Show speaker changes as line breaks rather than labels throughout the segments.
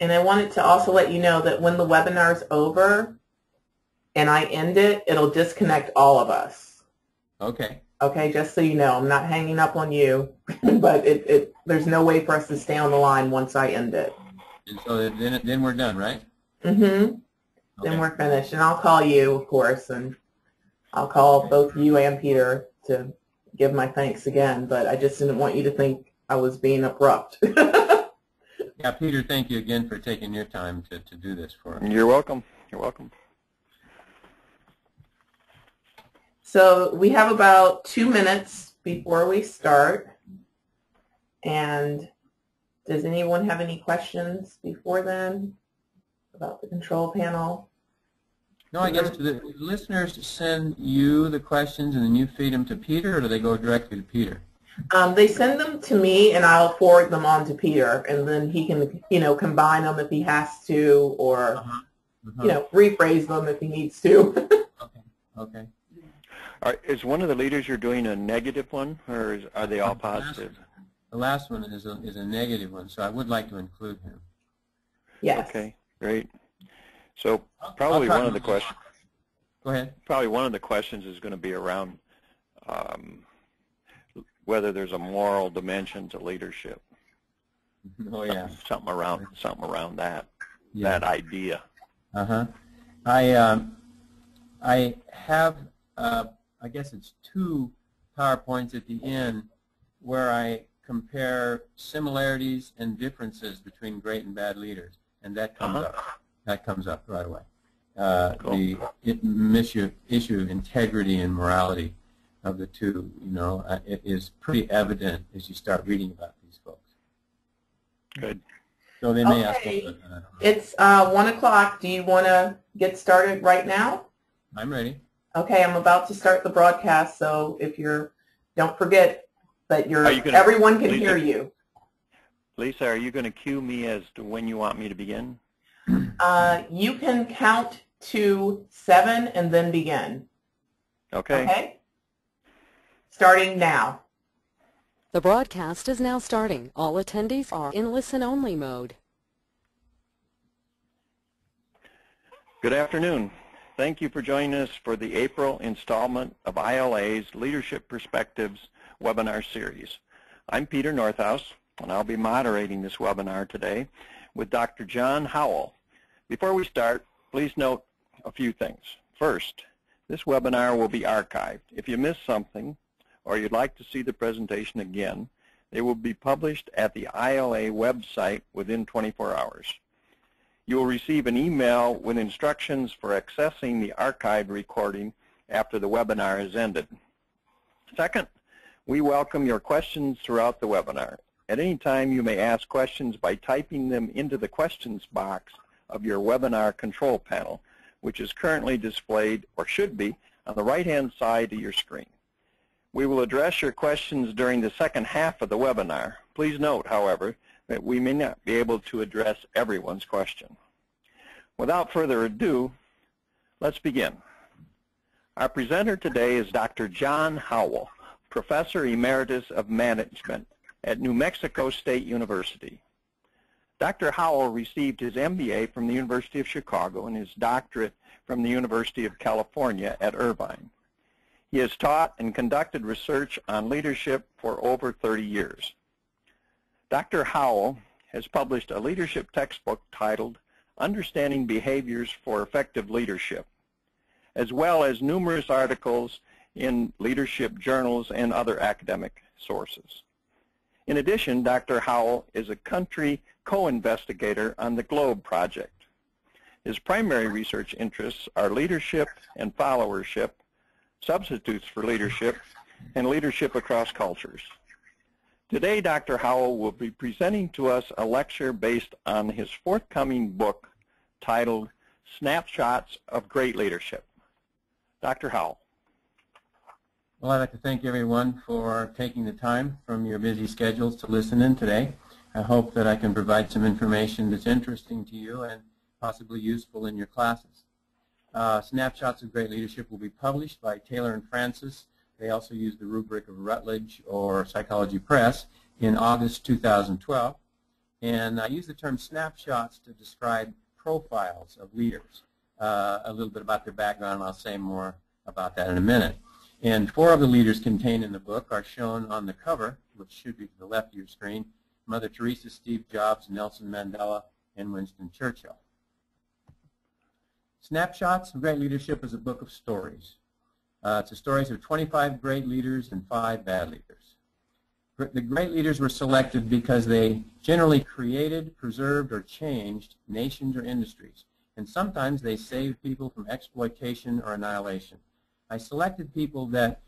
And I wanted to also let you know that when the webinar is over and I end it, it'll disconnect all of us.
Okay.
Okay, just so you know, I'm not hanging up on you, but there's no way for us to stay on the line once I end it.
And so then we're done, right?
Mm-hmm.
Okay.
Then we're finished. And I'll call you, of course, and I'll call both you and Peter to give my thanks again, but I just didn't want you to think I was being abrupt.
Yeah, Peter, thank you again for taking your time to do this for us.
You're welcome. You're welcome.
So we have about 2 minutes before we start. And does anyone have any questions before then about the control panel?
No, I guess do the listeners send you the questions and then you feed them to Peter, or do they go directly to Peter?
They send them to me, and I'll forward them on to Peter, and then he can, combine them if he has to, or, rephrase them if he needs to.
Okay.
Is one of the leaders you're doing a negative one, or are they all positive?
The last one is a negative one, so I would like to include him.
Yes.
Okay, great. So probably one of the questions.
Go ahead.
Probably one of the questions is going to be around whether there's a moral dimension to leadership.
Oh yeah.
Something around that that idea.
I have I guess it's 2 PowerPoints at the end where I compare similarities and differences between great and bad leaders, and that comes up. That comes up right away.
Cool.
The issue of integrity and morality of the two, it is pretty evident as you start reading about these folks.
Good.
So they may ask.
It's 1 o'clock. Do you want to get started right now?
I'm ready.
Okay, I'm about to start the broadcast, so if don't forget that everyone can hear you.
Lisa, are you going to cue me as to when you want me to begin?
You can count to 7 and then begin. Okay? Starting now.
The broadcast is now starting. All attendees are in listen-only mode.
Good afternoon. Thank you for joining us for the April installment of ILA's Leadership Perspectives webinar series. I'm Peter Northouse, and I'll be moderating this webinar today with Dr. Jon Howell. Before we start, please note a few things. First, this webinar will be archived. If you missed something or you'd like to see the presentation again, they will be published at the ILA website within 24 hours. You will receive an email with instructions for accessing the archived recording after the webinar has ended. Second, we welcome your questions throughout the webinar. At any time, you may ask questions by typing them into the questions box of your webinar control panel, which is currently displayed, or should be, on the right-hand side of your screen. We will address your questions during the second half of the webinar. Please note, however, that we may not be able to address everyone's question. Without further ado, let's begin. Our presenter today is Dr. Jon Howell, Professor Emeritus of Management at New Mexico State University. Dr. Howell received his MBA from the University of Chicago and his doctorate from the University of California at Irvine. He has taught and conducted research on leadership for over 30 years. Dr. Howell has published a leadership textbook titled Understanding Behaviors for Effective Leadership, as well as numerous articles in leadership journals and other academic sources. In addition, Dr. Howell is a country co-investigator on the GLOBE project. His primary research interests are leadership and followership, substitutes for leadership, and leadership across cultures. Today, Dr. Howell will be presenting to us a lecture based on his forthcoming book titled Snapshots of Great Leadership. Dr. Howell.
Well, I'd like to thank everyone for taking the time from your busy schedules to listen in today. I hope that I can provide some information that's interesting to you and possibly useful in your classes. Snapshots of Great Leadership will be published by Taylor and Francis. They also use the rubric of Routledge or Psychology Press in August 2012. And I use the term snapshots to describe profiles of leaders, a little bit about their background, and I'll say more about that in a minute. And 4 of the leaders contained in the book are shown on the cover, which should be to the left of your screen: Mother Teresa, Steve Jobs, Nelson Mandela, and Winston Churchill. Snapshots of Great Leadership is a book of stories. It's the stories of 25 great leaders and 5 bad leaders. The great leaders were selected because they generally created, preserved, or changed nations or industries. And sometimes they saved people from exploitation or annihilation. I selected people that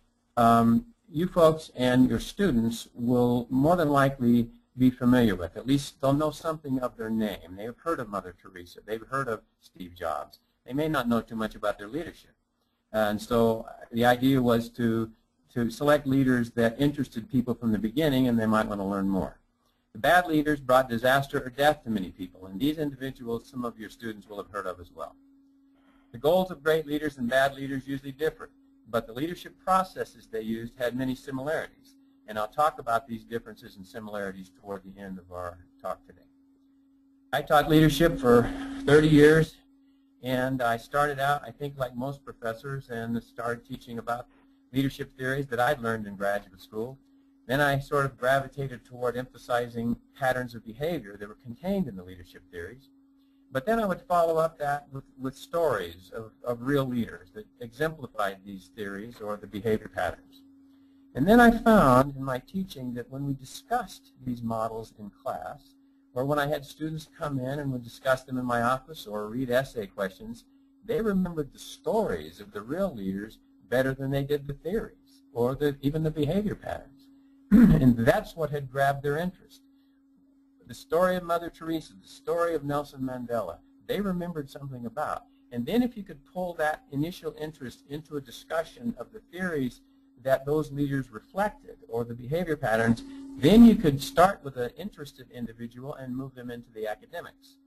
you folks and your students will more than likely be familiar with. At least they'll know something of their name. They've heard of Mother Teresa. They've heard of Steve Jobs. They may not know too much about their leadership. And so the idea was to select leaders that interested people from the beginning, and they might want to learn more. The bad leaders brought disaster or death to many people, and these individuals some of your students will have heard of as well. The goals of great leaders and bad leaders usually differ, but the leadership processes they used had many similarities, and I'll talk about these differences and similarities toward the end of our talk today. I taught leadership for 30 years, and I started out, I think, like most professors, and started teaching about leadership theories that I'd learned in graduate school. Then I sort of gravitated toward emphasizing patterns of behavior that were contained in the leadership theories. But then I would follow up that with stories of real leaders that exemplified these theories or the behavior patterns. And then I found in my teaching that when we discussed these models in class, or when I had students come in and would discuss them in my office or read essay questions, they remembered the stories of the real leaders better than they did the theories or even the behavior patterns. And that's what had grabbed their interest. The story of Mother Teresa, the story of Nelson Mandela, they remembered something about. And then if you could pull that initial interest into a discussion of the theories that those leaders reflected or the behavior patterns, then you could start with an interested individual and move them into the academics.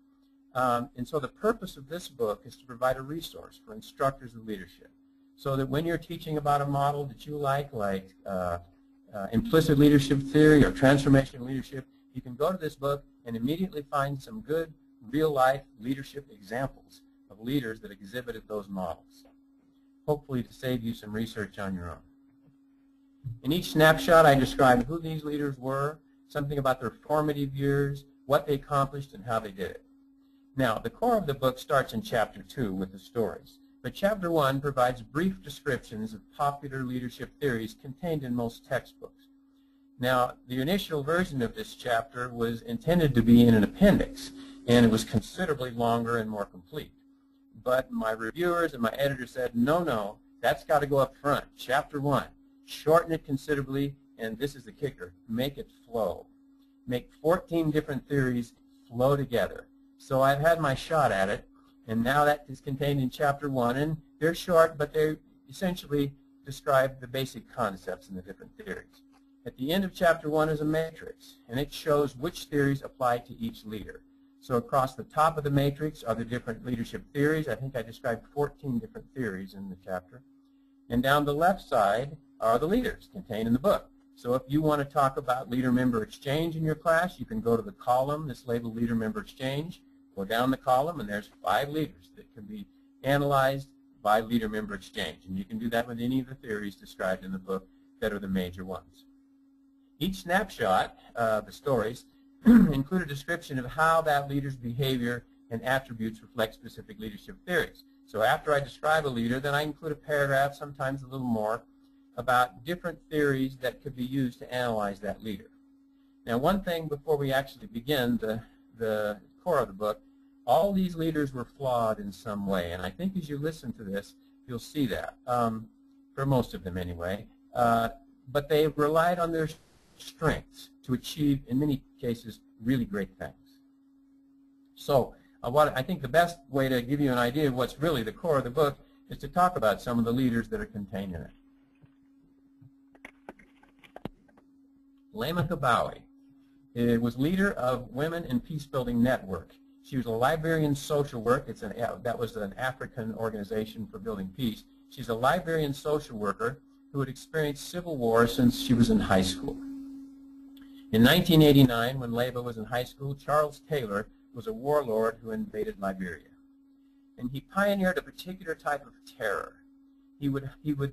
And so the purpose of this book is to provide a resource for instructors of leadership, so that when you're teaching about a model that you like implicit leadership theory or transformational leadership, you can go to this book and immediately find some good real-life leadership examples of leaders that exhibited those models, hopefully to save you some research on your own. In each snapshot, I described who these leaders were, something about their formative years, what they accomplished, and how they did it. Now, the core of the book starts in Chapter 2 with the stories, but Chapter 1 provides brief descriptions of popular leadership theories contained in most textbooks. Now, the initial version of this chapter was intended to be in an appendix, and it was considerably longer and more complete. But my reviewers and my editor said, no, that's got to go up front. Chapter 1, shorten it considerably, and this is the kicker, make it flow. Make 14 different theories flow together. So I've had my shot at it, and now that is contained in Chapter 1, and they're short, but they essentially describe the basic concepts in the different theories. At the end of Chapter 1 is a matrix, and it shows which theories apply to each leader. So across the top of the matrix are the different leadership theories. I think I described 14 different theories in the chapter. And down the left side are the leaders contained in the book. So if you want to talk about leader-member exchange in your class, you can go to the column that's labeled leader-member exchange, go down the column, and there's 5 leaders that can be analyzed by leader-member exchange. And you can do that with any of the theories described in the book that are the major ones. Each snapshot, the stories, include a description of how that leader's behavior and attributes reflect specific leadership theories. So after I describe a leader, then I include a paragraph, sometimes a little more, about different theories that could be used to analyze that leader. Now, one thing before we actually begin the core of the book, all these leaders were flawed in some way, and I think as you listen to this, you'll see that, for most of them anyway. But they relied on their strengths to achieve, in many cases, really great things. So I think the best way to give you an idea of what's really the core of the book is to talk about some of the leaders that are contained in it. Leymah Gbowee was leader of Women in Peacebuilding Network. She was a librarian social work. That was an African organization for building peace. She's a librarian social worker who had experienced civil war since she was in high school. In 1989, when Leymah was in high school, Charles Taylor was a warlord who invaded Liberia. And he pioneered a particular type of terror. He would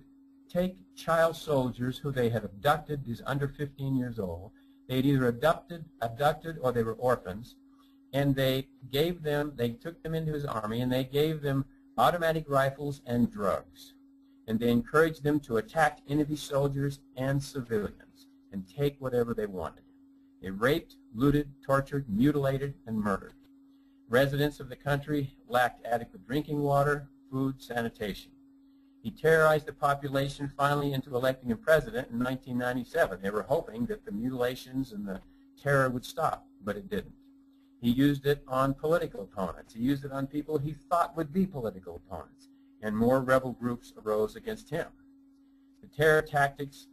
take child soldiers who they had abducted, these under 15 years old. They had either abducted or they were orphans, and they took them into his army, and they gave them automatic rifles and drugs. And they encouraged them to attack enemy soldiers and civilians and take whatever they wanted. They raped, looted, tortured, mutilated, and murdered. Residents of the country lacked adequate drinking water, food, sanitation. He terrorized the population finally into electing a president in 1997. They were hoping that the mutilations and the terror would stop, but it didn't. He used it on political opponents. He used it on people he thought would be political opponents, and more rebel groups arose against him. The terror tactics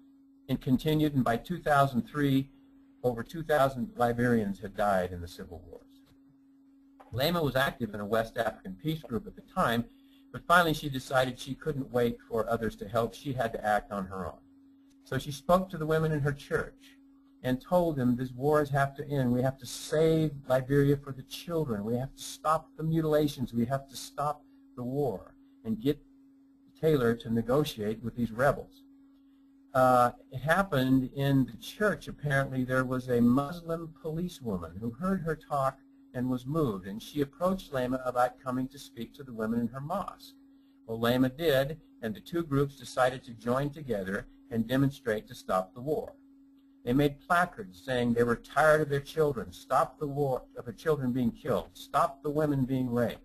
continued, and by 2003, over 2,000 Liberians had died in the civil wars. Leymah was active in a West African peace group at the time, but finally she decided she couldn't wait for others to help. She had to act on her own. So she spoke to the women in her church and told them these wars have to end. We have to save Liberia for the children. We have to stop the mutilations. We have to stop the war and get Taylor to negotiate with these rebels. It happened in the church. Apparently there was a Muslim policewoman who heard her talk and was moved, and she approached Leymah about coming to speak to the women in her mosque. Well, Leymah did, and the two groups decided to join together and demonstrate to stop the war. They made placards saying they were tired of their children, stop the war, of the children being killed, stop the women being raped.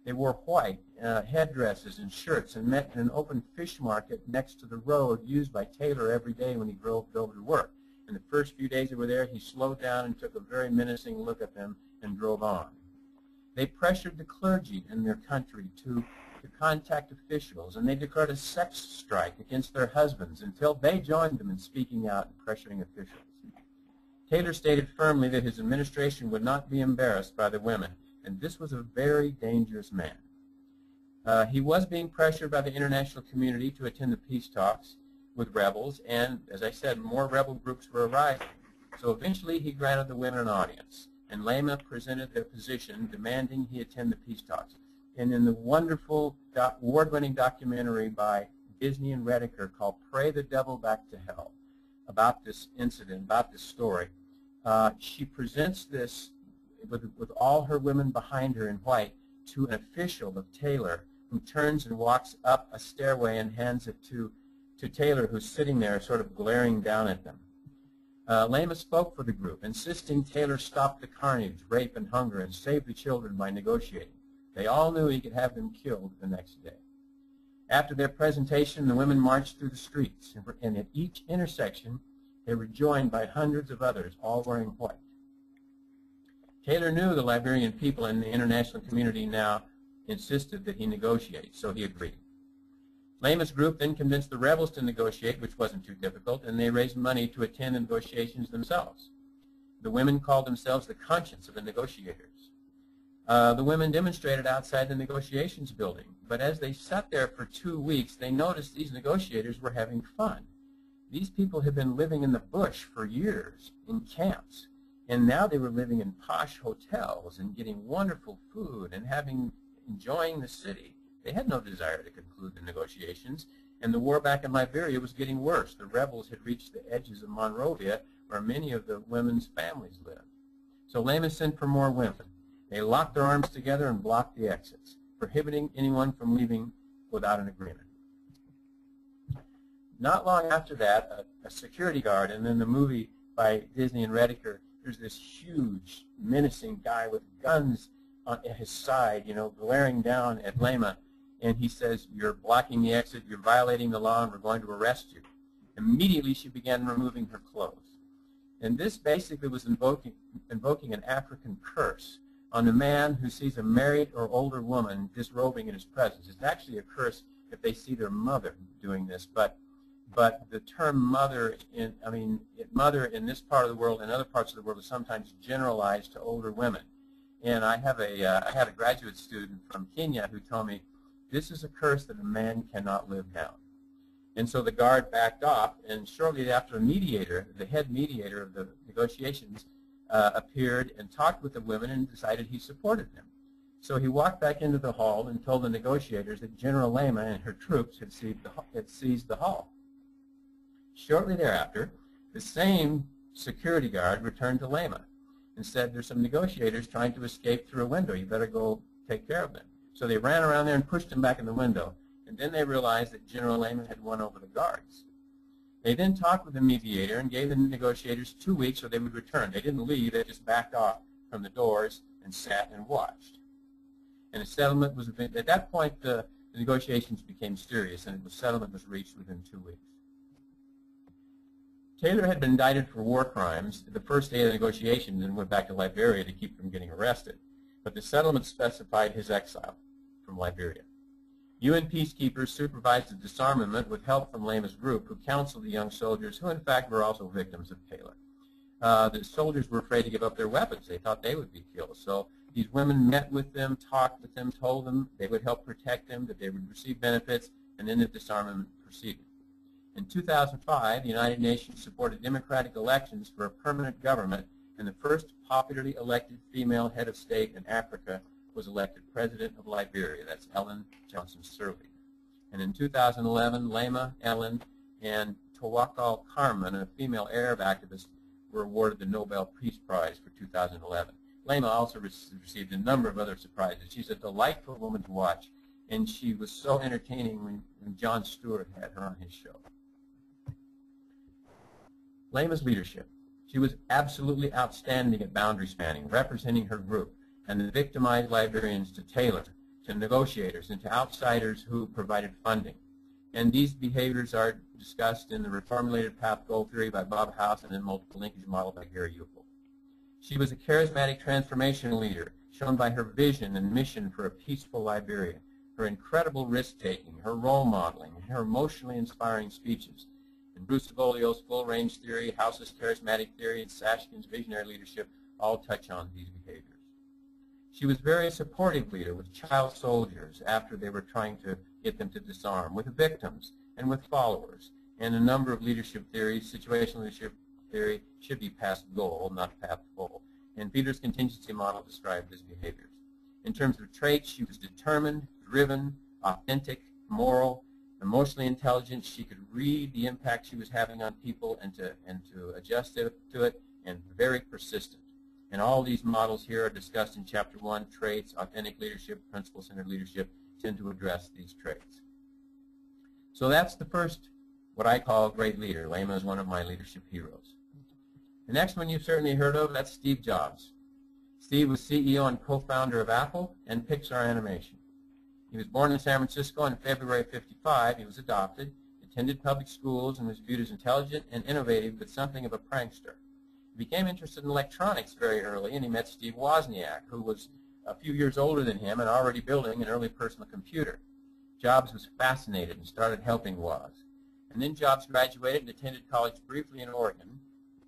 They wore white headdresses and shirts and met in an open fish market next to the road used by Taylor every day when he drove to work. In the first few days they were there, he slowed down and took a very menacing look at them and drove on. They pressured the clergy in their country to contact officials, and they declared a sex strike against their husbands until they joined them in speaking out and pressuring officials. Taylor stated firmly that his administration would not be embarrassed by the women, and this was a very dangerous man. He was being pressured by the international community to attend the peace talks with rebels, and as I said, more rebel groups were arriving. So eventually he granted the women an audience, and Leymah presented their position demanding he attend the peace talks. And in the wonderful award-winning documentary by Disney and Rediker called Pray the Devil Back to Hell, about this incident, about this story, she presents this with all her women behind her in white to an official of Taylor, who turns and walks up a stairway and hands it to Taylor, who's sitting there sort of glaring down at them. Leymah spoke for the group, insisting Taylor stop the carnage, rape, and hunger, and save the children by negotiating. They all knew he could have them killed the next day. After their presentation, the women marched through the streets, and at each intersection, they were joined by hundreds of others, all wearing white. Taylor knew the Liberian people and the international community now insisted that he negotiate, so he agreed. Leymah's group then convinced the rebels to negotiate, which wasn't too difficult, and they raised money to attend the negotiations themselves. The women called themselves the conscience of the negotiators. The women demonstrated outside the negotiations building, but as they sat there for 2 weeks, they noticed these negotiators were having fun. These people had been living in the bush for years in camps, and now they were living in posh hotels and getting wonderful food and enjoying the city. They had no desire to conclude the negotiations, and the war back in Liberia was getting worse. The rebels had reached the edges of Monrovia, where many of the women's families lived. So Leymah sent for more women. They locked their arms together and blocked the exits, prohibiting anyone from leaving without an agreement. Not long after that, a security guard, and in the movie by Disney and Rediker, there's this huge, menacing guy with guns at his side, glaring down at Leymah, and he says, "You're blocking the exit, you're violating the law, and we're going to arrest you." Immediately she began removing her clothes. And this basically was invoking an African curse on a man who sees a married or older woman disrobing in his presence. It's actually a curse if they see their mother doing this, but the term mother mother in this part of the world and other parts of the world is sometimes generalized to older women. And I had a graduate student from Kenya who told me this is a curse that a man cannot live down. And so the guard backed off, and shortly after, a mediator, the head mediator of the negotiations, appeared and talked with the women and decided he supported them. So he walked back into the hall and told the negotiators that General Leymah and her troops had seized the hall. Shortly thereafter, the same security guard returned to Leymah and said, "There's some negotiators trying to escape through a window. You better go take care of them." So they ran around there and pushed him back in the window. And then they realized that General Leymah had won over the guards. They then talked with the mediator and gave the negotiators 2 weeks so they would return. They didn't leave. They just backed off from the doors and sat and watched. And a settlement was, at that point, the negotiations became serious, and the settlement was reached within 2 weeks. Taylor had been indicted for war crimes the first day of the negotiations and went back to Liberia to keep from getting arrested. But the settlement specified his exile from Liberia. UN peacekeepers supervised the disarmament with help from Leymah's group, who counseled the young soldiers, who in fact were also victims of Taylor. The soldiers were afraid to give up their weapons. They thought they would be killed. So these women met with them, talked with them, told them they would help protect them, that they would receive benefits, and then the disarmament proceeded. In 2005, the United Nations supported democratic elections for a permanent government, and the first popularly elected female head of state in Africa was elected president of Liberia. That's Ellen Johnson Sirleaf. And in 2011, Leymah, Ellen, and Tawakkol Karman, a female Arab activist, were awarded the Nobel Peace Prize for 2011. Leymah also received a number of other surprises. She's a delightful woman to watch, and she was so entertaining when Jon Stewart had her on his show. Leymah's leadership. She was absolutely outstanding at boundary spanning, representing her group and the victimized Liberians to Taylor, to negotiators, and to outsiders who provided funding. And these behaviors are discussed in the Reformulated Path Goal Theory by Bob House and in Multiple Linkage Model by Gary Upel. She was a charismatic transformation leader, shown by her vision and mission for a peaceful Liberia, her incredible risk-taking, her role modeling, and her emotionally inspiring speeches. And Bruce Avolio's full-range theory, House's charismatic theory, and Sashkin's visionary leadership all touch on these behaviors. She was a very supportive leader with child soldiers after they were trying to get them to disarm, with victims and with followers. And a number of leadership theories, situational leadership theory, should be past goal, not path to goal. And Peter's contingency model described his behaviors. In terms of traits, she was determined, driven, authentic, moral, emotionally intelligent. She could read the impact she was having on people and to adjust to it, and very persistent. And all these models here are discussed in Chapter 1, Traits, Authentic Leadership, Principle-Centered Leadership, tend to address these traits. So that's the first, what I call great leader. Leymah is one of my leadership heroes. The next one you've certainly heard of, that's Steve Jobs. Steve was CEO and co-founder of Apple and Pixar Animation. He was born in San Francisco in February of '55. He was adopted, attended public schools, and was viewed as intelligent and innovative, but something of a prankster. He became interested in electronics very early, and he met Steve Wozniak, who was a few years older than him and already building an early personal computer. Jobs was fascinated and started helping Woz. And then Jobs graduated and attended college briefly in Oregon,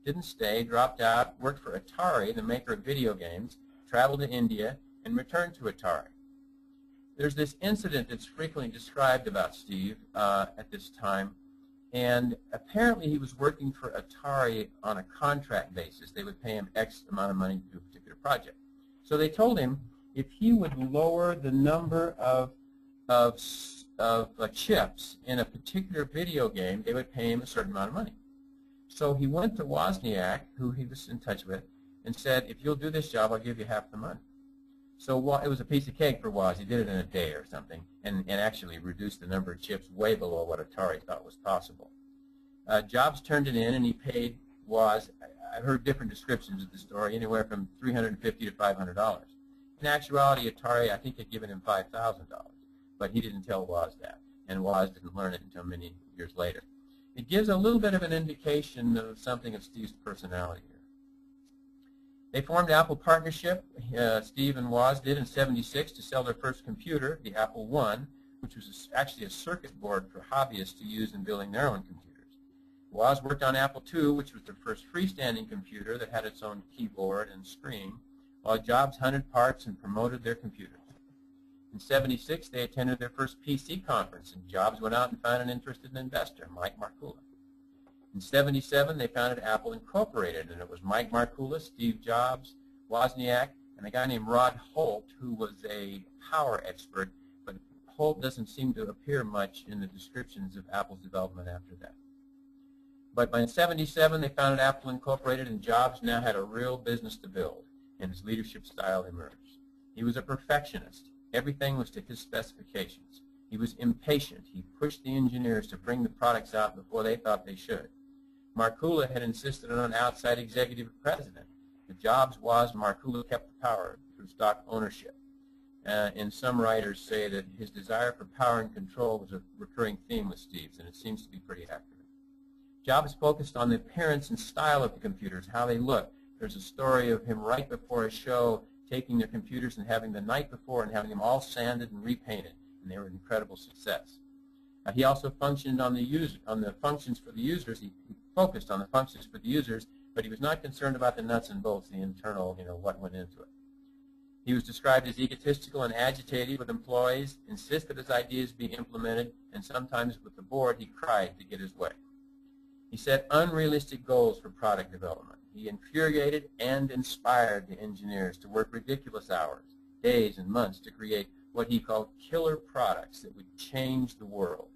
didn't stay, dropped out, worked for Atari, the maker of video games, traveled to India, and returned to Atari. There's this incident that's frequently described about Steve at this time, and apparently he was working for Atari on a contract basis. They would pay him X amount of money to do a particular project. So they told him if he would lower the number of chips in a particular video game, they would pay him a certain amount of money. So he went to Wozniak, who he was in touch with, and said, if you'll do this job, I'll give you half the money. So it was a piece of cake for Woz. He did it in a day or something, and actually reduced the number of chips way below what Atari thought was possible. Jobs turned it in, and he paid Woz, I've heard different descriptions of the story, anywhere from $350 to $500. In actuality, Atari, I think, had given him $5,000, but he didn't tell Woz that, and Woz didn't learn it until many years later. It gives a little bit of an indication of something of Steve's personality here. They formed Apple Partnership, Steve and Woz did in '76, to sell their first computer, the Apple I, which was actually a circuit board for hobbyists to use in building their own computers. Woz worked on Apple II, which was their first freestanding computer that had its own keyboard and screen, while Jobs hunted parts and promoted their computers. In '76, they attended their first PC conference, and Jobs went out and found an interested investor, Mike Markkula. In '77, they founded Apple Incorporated, and it was Mike Markkula, Steve Jobs, Wozniak, and a guy named Rod Holt, who was a power expert, but Holt doesn't seem to appear much in the descriptions of Apple's development after that. But by '77, they founded Apple Incorporated, and Jobs now had a real business to build, and his leadership style emerged. He was a perfectionist. Everything was to his specifications. He was impatient. He pushed the engineers to bring the products out before they thought they should. Markkula had insisted on an outside executive president. The Jobs was Markkula kept the power through stock ownership. And some writers say that his desire for power and control was a recurring theme with Steve's, and it seems to be pretty accurate. Jobs focused on the appearance and style of the computers, how they look. There's a story of him right before a show taking their computers and having the night before and having them all sanded and repainted, and they were an incredible success. He also functioned on the functions for the users. He focused on the functions for the users, but he was not concerned about the nuts and bolts, the internal, what went into it. He was described as egotistical and agitated with employees, insisted his ideas be implemented, and sometimes with the board he cried to get his way. He set unrealistic goals for product development. He infuriated and inspired the engineers to work ridiculous hours, days, and months to create what he called killer products that would change the world.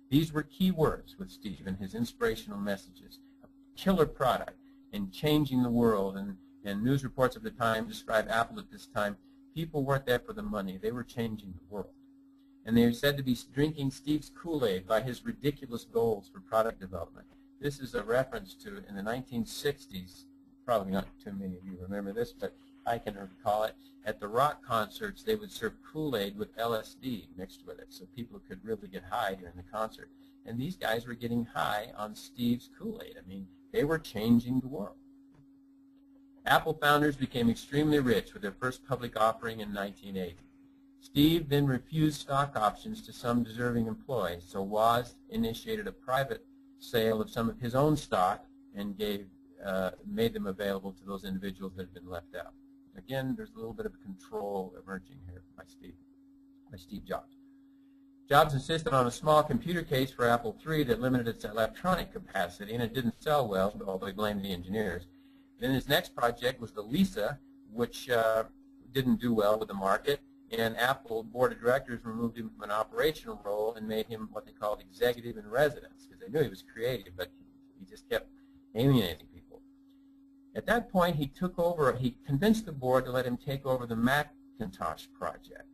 These were key words with Steve and his inspirational messages. A killer product and changing the world, and news reports of the time describe Apple at this time. People weren't there for the money. They were changing the world. And they are said to be drinking Steve's Kool-Aid by his ridiculous goals for product development. This is a reference to, in the 1960s, probably not too many of you remember this, but I can recall it. At the rock concerts, they would serve Kool-Aid with LSD mixed with it, so people could really get high during the concert. And these guys were getting high on Steve's Kool-Aid. I mean, they were changing the world. Apple founders became extremely rich with their first public offering in 1980. Steve then refused stock options to some deserving employees, so Woz initiated a private sale of some of his own stock and made them available to those individuals that had been left out. Again, there's a little bit of control emerging here by Steve Jobs. Jobs insisted on a small computer case for Apple III that limited its electronic capacity, and it didn't sell well, although he blamed the engineers. Then his next project was the Lisa, which didn't do well with the market, and Apple board of directors removed him from an operational role and made him what they called executive in residence, because they knew he was creative, but he just kept alienating people. At that point, he convinced the board to let him take over the Macintosh project.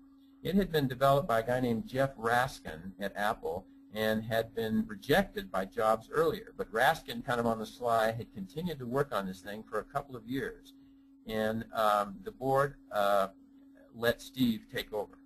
It had been developed by a guy named Jeff Raskin at Apple and had been rejected by Jobs earlier, but Raskin, kind of on the sly, had continued to work on this thing for a couple of years, and the board let Steve take over.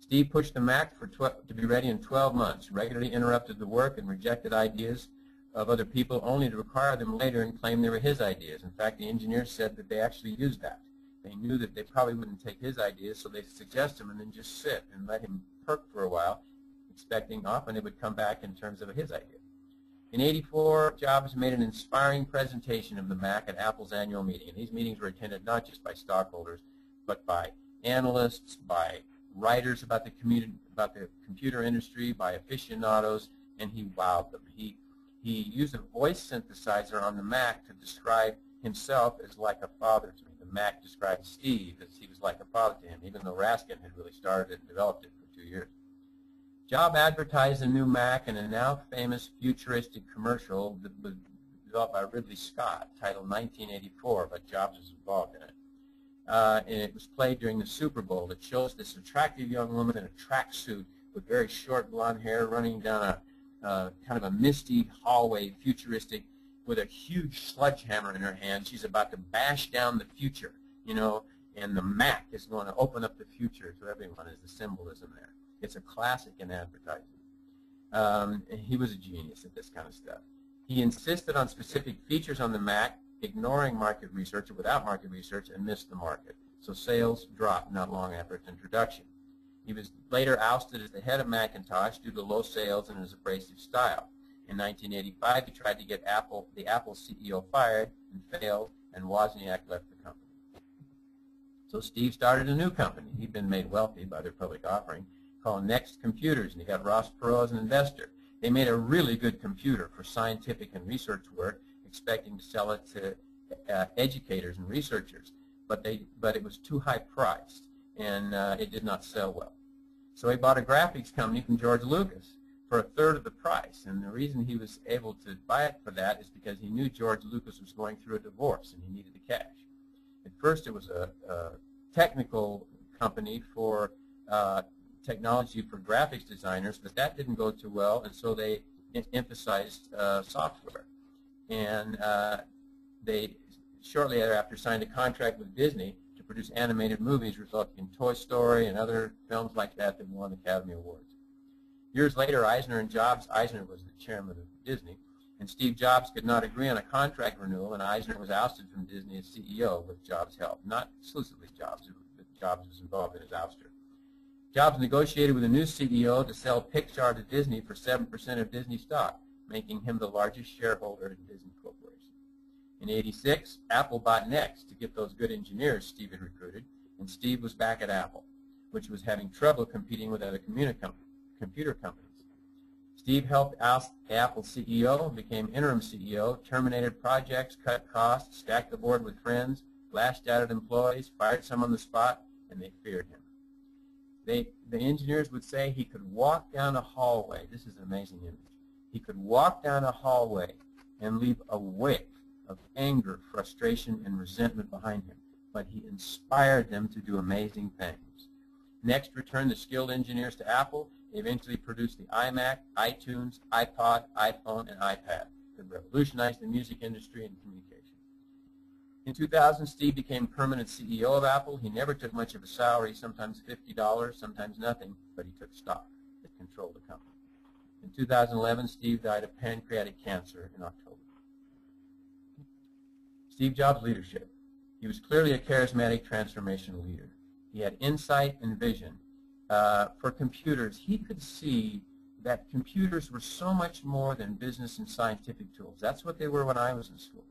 Steve pushed the Mac to be ready in 12 months, regularly interrupted the work and rejected ideas of other people only to require them later and claim they were his ideas. In fact, the engineers said that they actually used that. They knew that they probably wouldn't take his ideas, so they suggest him and then just sit and let him perk for a while, expecting often it would come back in terms of his idea. In '84, Jobs made an inspiring presentation of the Mac at Apple's annual meeting. And these meetings were attended not just by stockholders, but by analysts, by writers about the computer industry, by aficionados, and he wowed them. He used a voice synthesizer on the Mac to describe himself as like a father to me. The Mac described Steve as he was like a father to him, even though Raskin had really started it and developed it for 2 years. Jobs advertised the new Mac in a now famous futuristic commercial that was developed by Ridley Scott, titled 1984, but Jobs was involved in it. And it was played during the Super Bowl. It shows this attractive young woman in a tracksuit with very short blonde hair running down a kind of a misty hallway, futuristic, with a huge sledgehammer in her hand. She's about to bash down the future, and the Mac is going to open up the future to everyone as the symbolism there. It's a classic in advertising. He was a genius at this kind of stuff. He insisted on specific features on the Mac, ignoring market research or without market research, and missed the market. So sales dropped not long after its introduction. He was later ousted as the head of Macintosh due to low sales and his abrasive style. In 1985, he tried to get the Apple CEO fired and failed, and Wozniak left the company. So Steve started a new company. He'd been made wealthy by their public offering called Next Computers, and he got Ross Perot as an investor. They made a really good computer for scientific and research work, expecting to sell it to educators and researchers, but it was too high priced, and it did not sell well. So he bought a graphics company from George Lucas for a third of the price, and the reason he was able to buy it for that is because he knew George Lucas was going through a divorce and he needed the cash. At first it was a technical company for technology for graphics designers, but that didn't go too well, and so they emphasized software. And they shortly thereafter signed a contract with Disney to produce animated movies, resulting in Toy Story and other films like that that won Academy Awards. Years later, Eisner and Jobs, Eisner was the chairman of Disney, and Steve Jobs could not agree on a contract renewal, and Eisner was ousted from Disney as CEO with Jobs' help. Not exclusively Jobs, but Jobs was involved in his ouster. Jobs negotiated with a new CEO to sell Pixar to Disney for 7% of Disney stock, making him the largest shareholder in Disney Corporation. In '86, Apple bought Next to get those good engineers Steve had recruited, and Steve was back at Apple, which was having trouble competing with other computer companies. Steve helped Apple CEO, became interim CEO, terminated projects, cut costs, stacked the board with friends, lashed out at employees, fired some on the spot, and they feared him. The engineers would say he could walk down a hallway. This is an amazing image. He could walk down a hallway and leave a wick of anger, frustration, and resentment behind him, but he inspired them to do amazing things. Next returned the skilled engineers to Apple. They eventually produced the iMac, iTunes, iPod, iPhone, and iPad that revolutionized the music industry and communication. In 2000, Steve became permanent CEO of Apple. He never took much of a salary, sometimes $50, sometimes nothing, but he took stock that controlled the company. In 2011, Steve died of pancreatic cancer in October. Steve Jobs' leadership. He was clearly a charismatic, transformational leader. He had insight and vision. For computers, he could see that computers were so much more than business and scientific tools. That's what they were when I was in school.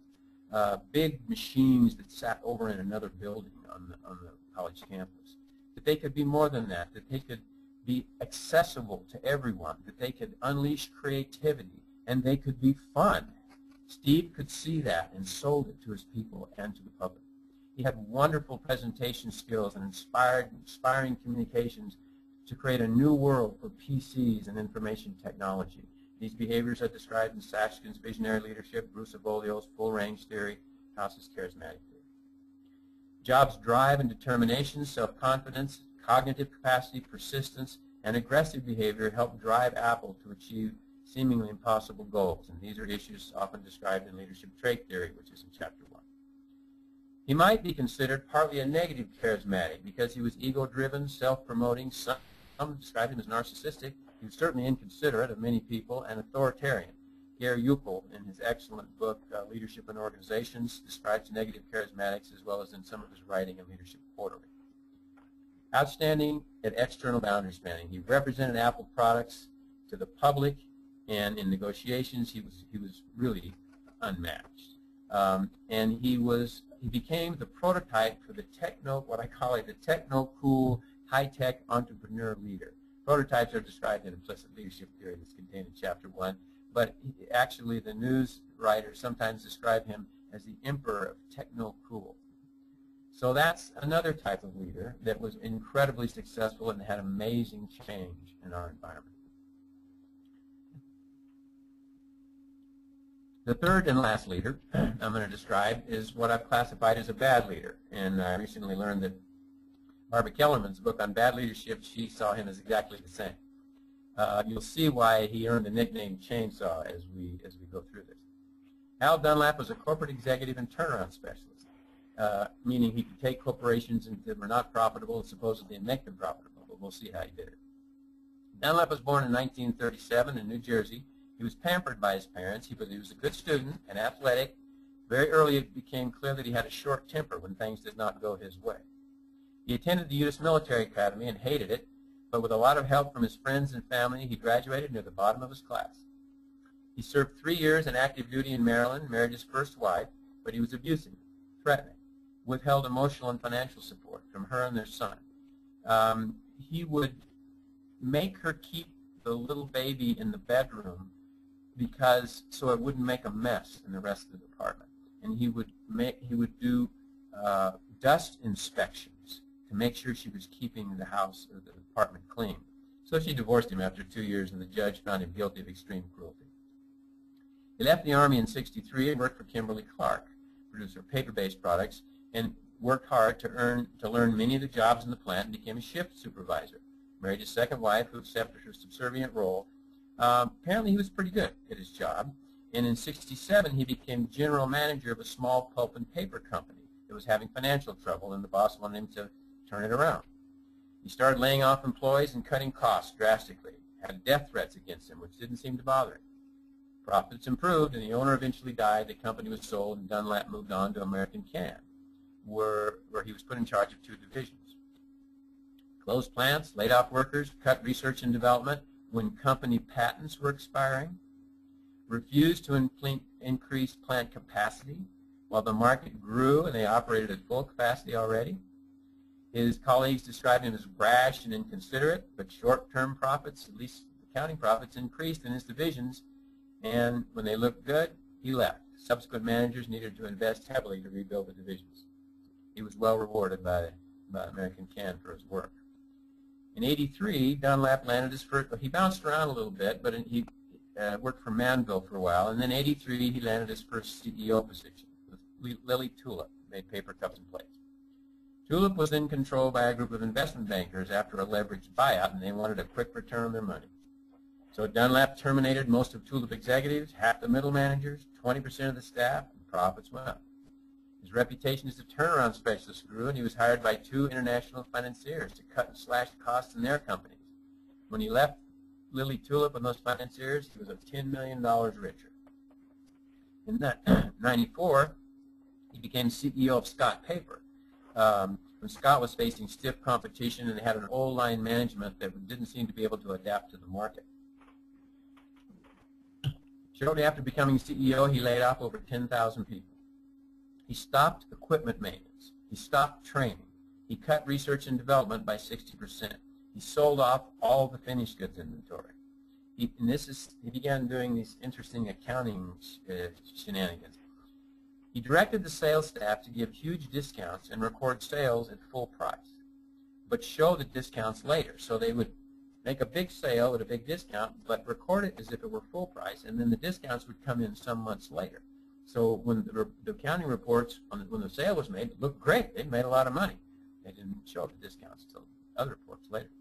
Big machines that sat over in another building on the college campus. That they could be more than that, that they could be accessible to everyone, that they could unleash creativity, and they could be fun. Steve could see that and sold it to his people and to the public. He had wonderful presentation skills and inspiring communications to create a new world for PCs and information technology. These behaviors are described in Sashkin's visionary leadership, Bruce Avolio's full-range theory, House's charismatic theory. Jobs' drive and determination, self-confidence, cognitive capacity, persistence, and aggressive behavior helped drive Apple to achieve seemingly impossible goals, and these are issues often described in leadership trait theory, which is in Chapter 1. He might be considered partly a negative charismatic because he was ego-driven, self-promoting. Some described him as narcissistic. He was certainly inconsiderate of many people and authoritarian. Gary Uckel, in his excellent book, Leadership in Organizations, describes negative charismatics as well as in some of his writing in Leadership Quarterly. Outstanding at external boundary spanning. He represented Apple products to the public, and in negotiations he was really unmatched. And he became the prototype for the what I call the techno-cool, high-tech entrepreneur leader. Prototypes are described in implicit leadership theory that's contained in Chapter 1, but actually the news writers sometimes describe him as the emperor of techno-cool. So that's another type of leader that was incredibly successful and had amazing change in our environment. The third and last leader I'm going to describe is what I've classified as a bad leader, and I recently learned that Barbara Kellerman's book on bad leadership, she saw him as exactly the same. You'll see why he earned the nickname Chainsaw as we go through this. Al Dunlap was a corporate executive and turnaround specialist, meaning he could take corporations that were not profitable and supposedly make them profitable, but we'll see how he did it. Dunlap was born in 1937 in New Jersey. He was pampered by his parents. He was a good student and athletic. Very early it became clear that he had a short temper when things did not go his way. He attended the U.S. Military Academy and hated it, but with a lot of help from his friends and family, he graduated near the bottom of his class. He served 3 years in active duty in Maryland, married his first wife, but he was abusive, threatening. withheld emotional and financial support from her and their son. He would make her keep the little baby in the bedroom so it wouldn't make a mess in the rest of the apartment. And he would do dust inspections to make sure she was keeping the house or the apartment clean. So she divorced him after 2 years, and the judge found him guilty of extreme cruelty. He left the Army in '63 and worked for Kimberly-Clark, producer of paper-based products, and worked hard to learn many of the jobs in the plant and became a shift supervisor. Married his second wife, who accepted her subservient role. Apparently he was pretty good at his job, and in '67 he became general manager of a small pulp and paper company that was having financial trouble, and the boss wanted him to turn it around. He started laying off employees and cutting costs drastically, had death threats against him, which didn't seem to bother him. Profits improved, and the owner eventually died. The company was sold, and Dunlap moved on to American Can, where he was put in charge of 2 divisions. Closed plants, laid off workers, cut research and development when company patents were expiring, refused to increase plant capacity while the market grew and they operated at full capacity already. His colleagues described him as brash and inconsiderate, but short-term profits, at least accounting profits, increased in his divisions, and when they looked good, he left. Subsequent managers needed to invest heavily to rebuild the divisions. He was well rewarded by American Can for his work. In '83, Dunlap landed his first, he bounced around a little bit, but he worked for Manville for a while, and then in '83 he landed his first CEO position with Lilly Tulip, made paper cups and plates. Tulip was then controlled by a group of investment bankers after a leveraged buyout, and they wanted a quick return on their money. So Dunlap terminated most of Tulip executives, half the middle managers, 20% of the staff, and profits went up. His reputation as a turnaround specialist grew, and he was hired by 2 international financiers to cut and slash costs in their companies. When he left Lilly Tulip and those financiers, he was $10 million richer. In '94, he became CEO of Scott Paper. When Scott was facing stiff competition and they had an old line management that didn't seem to be able to adapt to the market. Shortly after becoming CEO, he laid off over 10,000 people. He stopped equipment maintenance. He stopped training. He cut research and development by 60%. He sold off all the finished goods inventory. He began doing these interesting accounting shenanigans. He directed the sales staff to give huge discounts and record sales at full price, but show the discounts later. So they would make a big sale at a big discount, but record it as if it were full price, and then the discounts would come in some months later. So when the accounting reports, when the sale was made, it looked great. They'd made a lot of money. They didn't show the discounts until other reports later.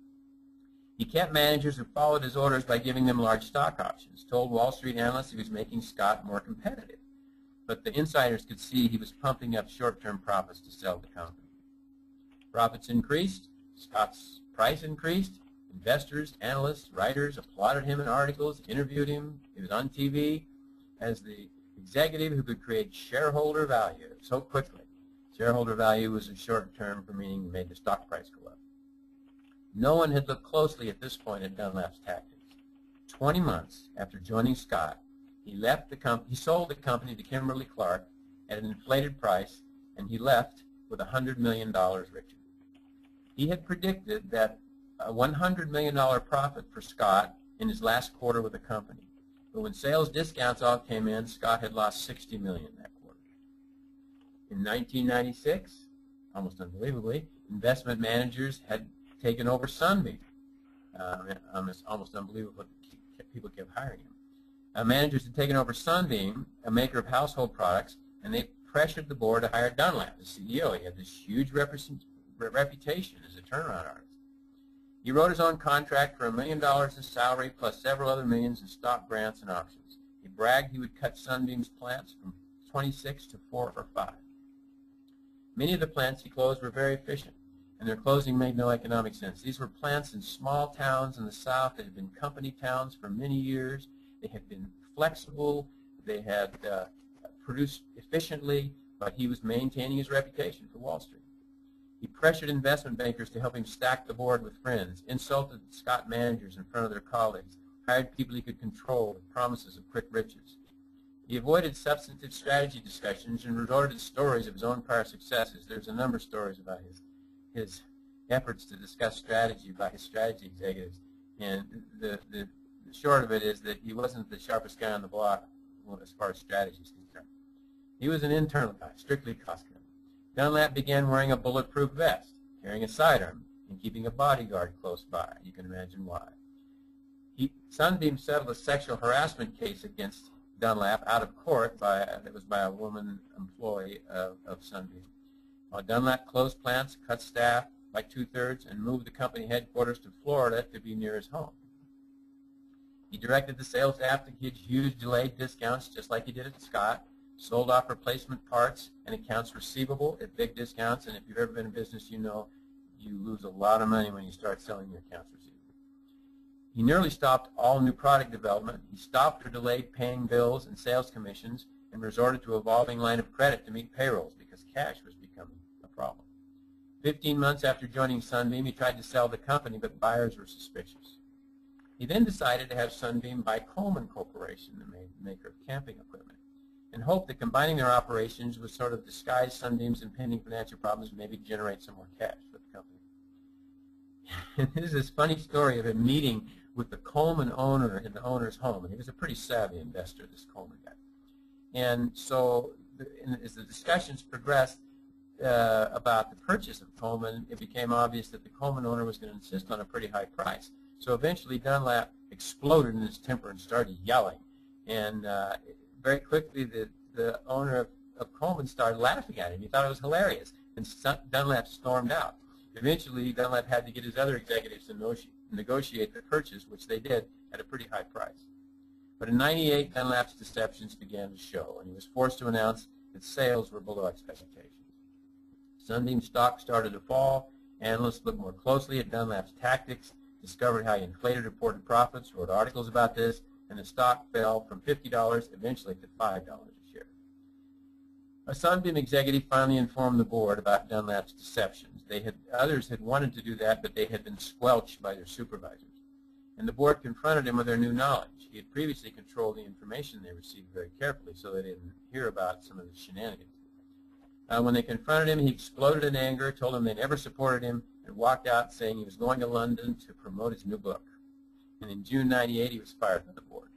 He kept managers who followed his orders by giving them large stock options, told Wall Street analysts he was making Scott more competitive. But the insiders could see he was pumping up short-term profits to sell the company. Profits increased. Scott's price increased. Investors, analysts, writers applauded him in articles, interviewed him. He was on TV as the executive who could create shareholder value so quickly. Shareholder value was a short term for meaning he made the stock price go up. No one had looked closely at this point at Dunlap's tactics. 20 months after joining Scott, he sold the company to Kimberly-Clark at an inflated price, and he left with $100 million richer. He had predicted that a $100 million profit for Scott in his last quarter with the company. But when sales discounts all came in, Scott had lost $60 million that quarter. In 1996, almost unbelievably, investment managers had taken over Sunbeam. It's almost unbelievable that people kept hiring him. Managers had taken over Sunbeam, a maker of household products, and they pressured the board to hire Dunlap as CEO. He had this huge reputation as a turnaround artist. He wrote his own contract for $1 million in salary plus several other millions in stock grants and options. He bragged he would cut Sunbeam's plants from 26 to 4 or 5. Many of the plants he closed were very efficient, and their closing made no economic sense. These were plants in small towns in the South that had been company towns for many years. They had been flexible. They had produced efficiently, but he was maintaining his reputation for Wall Street. He pressured investment bankers to help him stack the board with friends, insulted Scott managers in front of their colleagues, hired people he could control with promises of quick riches. He avoided substantive strategy discussions and resorted to stories of his own prior successes. There's a number of stories about his efforts to discuss strategy by his strategy executives. And the short of it is that he wasn't the sharpest guy on the block as far as strategy is concerned. He was an internal guy, strictly cost-cutting. Dunlap began wearing a bulletproof vest, carrying a sidearm, and keeping a bodyguard close by. You can imagine why. Sunbeam settled a sexual harassment case against Dunlap out of court that was by a woman employee of Sunbeam. While Dunlap closed plants, cut staff by 2/3, and moved the company headquarters to Florida to be near his home. He directed the sales staff to give huge delayed discounts just like he did at Scott, sold off replacement parts and accounts receivable at big discounts, and if you've ever been in business, you know you lose a lot of money when you start selling your accounts receivable. He nearly stopped all new product development. He stopped or delayed paying bills and sales commissions and resorted to a revolving line of credit to meet payrolls because cash was becoming a problem. 15 months after joining Sunbeam, he tried to sell the company, but buyers were suspicious. He then decided to have Sunbeam buy Coleman Corporation, the maker of camping equipment, and hoped that combining their operations would sort of disguise Sunbeam's impending financial problems and maybe generate some more cash for the company. And this is this funny story of him meeting with the Coleman owner in the owner's home, and he was a pretty savvy investor, this Coleman guy. And so as the discussions progressed about the purchase of Coleman, it became obvious that the Coleman owner was going to insist on a pretty high price. So eventually Dunlap exploded in his temper and started yelling. And very quickly the owner of Coleman started laughing at him. He thought it was hilarious. And Dunlap stormed out. Eventually Dunlap had to get his other executives to negotiate the purchase, which they did at a pretty high price. But in '98, Dunlap's deceptions began to show, and he was forced to announce that sales were below expectations. Sunbeam stock started to fall. Analysts looked more closely at Dunlap's tactics, discovered how he inflated reported profits, wrote articles about this, and the stock fell from $50 eventually to $5 a share. A Sunbeam executive finally informed the board about Dunlap's deceptions. Others had wanted to do that, but they had been squelched by their supervisors. And the board confronted him with their new knowledge. He had previously controlled the information they received very carefully so they didn't hear about some of the shenanigans. When they confronted him, he exploded in anger, told them they never supported him, and walked out saying he was going to London to promote his new book. And in June '98, he was fired by the board.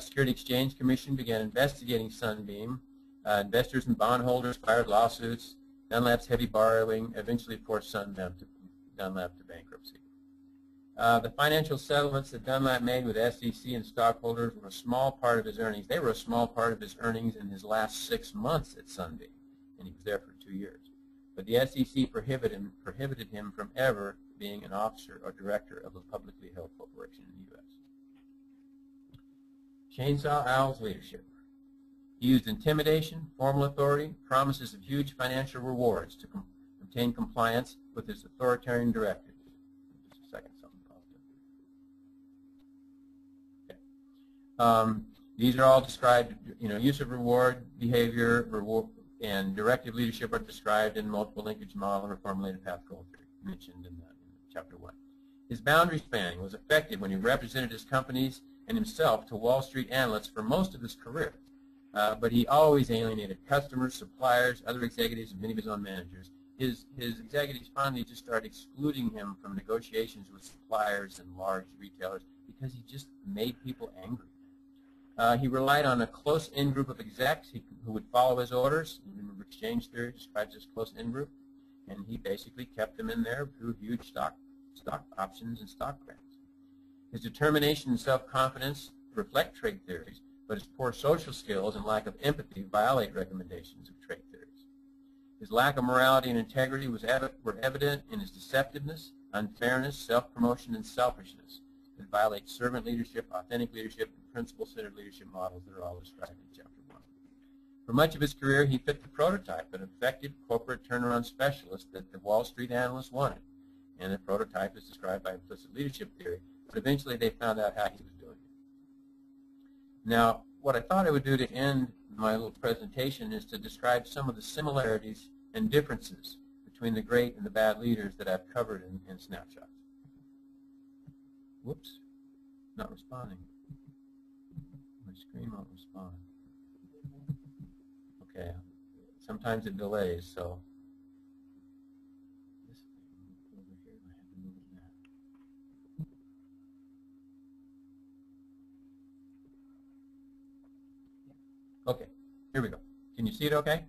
Security Exchange Commission began investigating Sunbeam. Investors and bondholders filed lawsuits. Dunlap's heavy borrowing eventually forced Dunlap to bankruptcy. The financial settlements that Dunlap made with SEC and stockholders were a small part of his earnings. They were a small part of his earnings in his last 6 months at Sunbeam, and he was there for 2 years. But the SEC prohibited him from ever being an officer or director of a publicly held corporation in the U.S. Chainsaw Owl's leadership. He used intimidation, formal authority, promises of huge financial rewards to obtain compliance with his authoritarian directives. Just a second, something popped up. Okay. These are all described, use of reward, behavior, and directive leadership are described in multiple linkage model and formulated path goal theory mentioned in chapter 1. His boundary spanning was effective when he represented his companies and himself to Wall Street analysts for most of his career. But he always alienated customers, suppliers, other executives, and many of his own managers. His executives finally just started excluding him from negotiations with suppliers and large retailers because he just made people angry. He relied on a close in-group of execs who would follow his orders. Remember, exchange theory describes this close in-group, and he basically kept them in there through huge stock options and stock grants. His determination and self-confidence reflect trait theories, but his poor social skills and lack of empathy violate recommendations of trait theories. His lack of morality and integrity were evident in his deceptiveness, unfairness, self-promotion, and selfishness that violate servant leadership, authentic leadership, and principle-centered leadership models that are all described in Chapter 1. For much of his career, he fit the prototype, an effective corporate turnaround specialist that the Wall Street analysts wanted. And the prototype is described by implicit leadership theory, but eventually they found out how he was doing it. Now, what I thought I would do to end my little presentation is to describe some of the similarities and differences between the great and the bad leaders that I've covered in Snapshots. Whoops, not responding. My screen won't respond. Okay. Sometimes it delays, so this thing over here, I have to move that. Okay, here we go. Can you see it okay?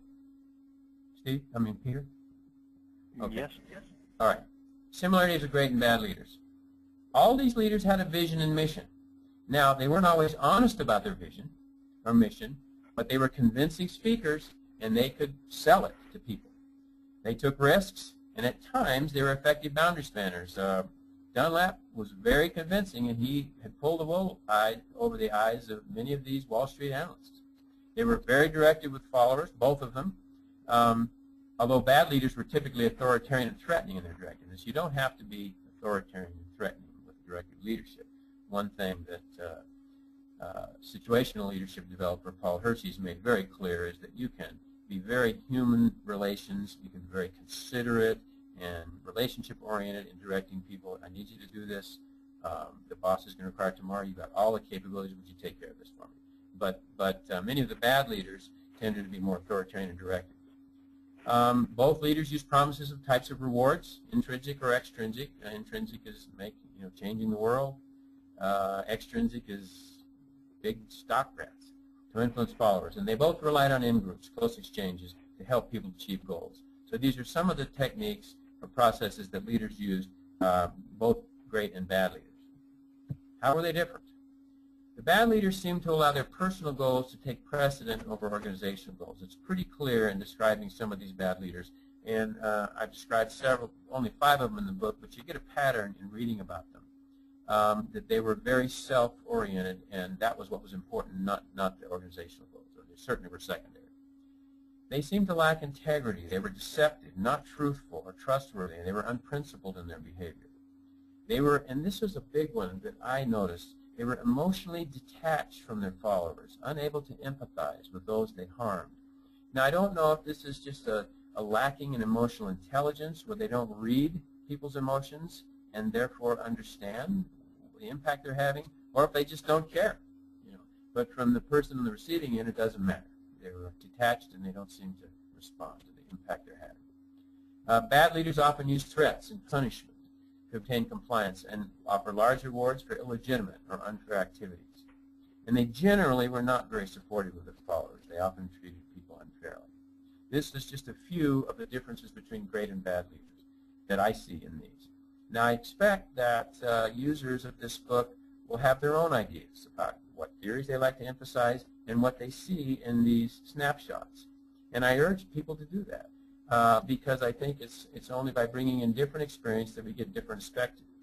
Steve? I mean, Peter? Okay.
Yes.
All right. Similarities of great and bad leaders. All these leaders had a vision and mission. Now, they weren't always honest about their vision or mission, but they were convincing speakers, and they could sell it to people. They took risks, and at times they were effective boundary spanners. Dunlap was very convincing, and he had pulled the wool over the eyes of many of these Wall Street analysts. They were very directed with followers, both of them. Although bad leaders were typically authoritarian and threatening in their directiveness, you don't have to be authoritarian and threatening with directive leadership. One thing that situational leadership developer Paul Hersey's made very clear is that you can be very human relations, you can be very considerate and relationship-oriented in directing people. I need you to do this. The boss is going to require tomorrow. You've got all the capabilities. Would you take care of this for me? But many of the bad leaders tended to be more authoritarian and directive. Both leaders use promises of types of rewards, intrinsic or extrinsic. Intrinsic is changing the world. Extrinsic is big stock grants to influence followers. And they both relied on in-groups, close exchanges, to help people achieve goals. So these are some of the techniques or processes that leaders used, both great and bad leaders. How were they different? The bad leaders seem to allow their personal goals to take precedent over organizational goals. It's pretty clear in describing some of these bad leaders. And I've described several, only 5 of them in the book, but you get a pattern in reading about them. That they were very self-oriented, and that was what was important, not the organizational goals. They certainly were secondary. They seemed to lack integrity. They were deceptive, not truthful or trustworthy, and they were unprincipled in their behavior. They were, and this was a big one that I noticed, they were emotionally detached from their followers, unable to empathize with those they harmed. Now, I don't know if this is just a lacking in emotional intelligence, where they don't read people's emotions and therefore understand the impact they're having, or if they just don't care. But from the person on the receiving end, it doesn't matter. They were detached, and they don't seem to respond to the impact they're having. Bad leaders often use threats and punishment to obtain compliance and offer large rewards for illegitimate or unfair activities. And they generally were not very supportive of their followers. They often treated people unfairly. This is just a few of the differences between great and bad leaders that I see in these. Now, I expect that users of this book will have their own ideas about what theories they like to emphasize and what they see in these snapshots. And I urge people to do that because I think it's only by bringing in different experience that we get different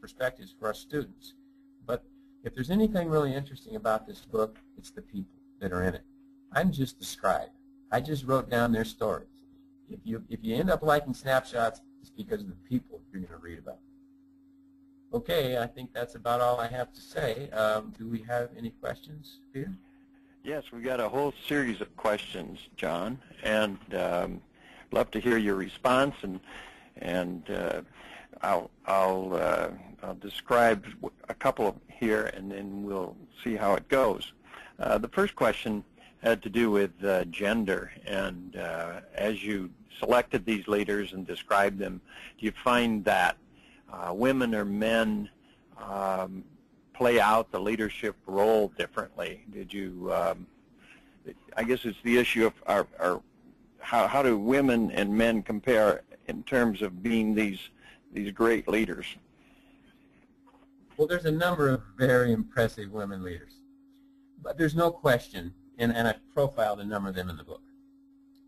perspectives for our students. But if there's anything really interesting about this book, it's the people that are in it. I'm just the scribe. I just wrote down their stories. If you end up liking snapshots, it's because of the people you're going to read about. Okay, I think that's about all I have to say. Do we have any questions, Peter?
Yes, we've got a whole series of questions, John, and love to hear your response. And I'll describe a couple here, and then we'll see how it goes. The first question had to do with gender, and as you selected these leaders and described them, do you find that women or men play out the leadership role differently? Did you, I guess it's the issue of how do women and men compare in terms of being these great leaders?
Well, there's a number of very impressive women leaders. But there's no question, and I've profiled a number of them in the book,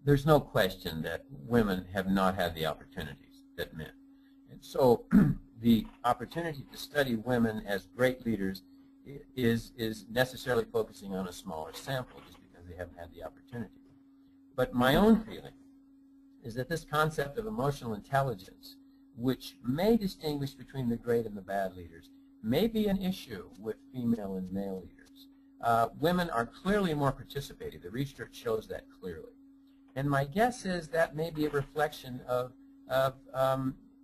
there's no question that women have not had the opportunities that men. And so the opportunity to study women as great leaders is necessarily focusing on a smaller sample just because they haven't had the opportunity. But my own feeling is that this concept of emotional intelligence, which may distinguish between the great and the bad leaders, may be an issue with female and male leaders. Women are clearly more participative. The research shows that clearly. And my guess is that may be a reflection of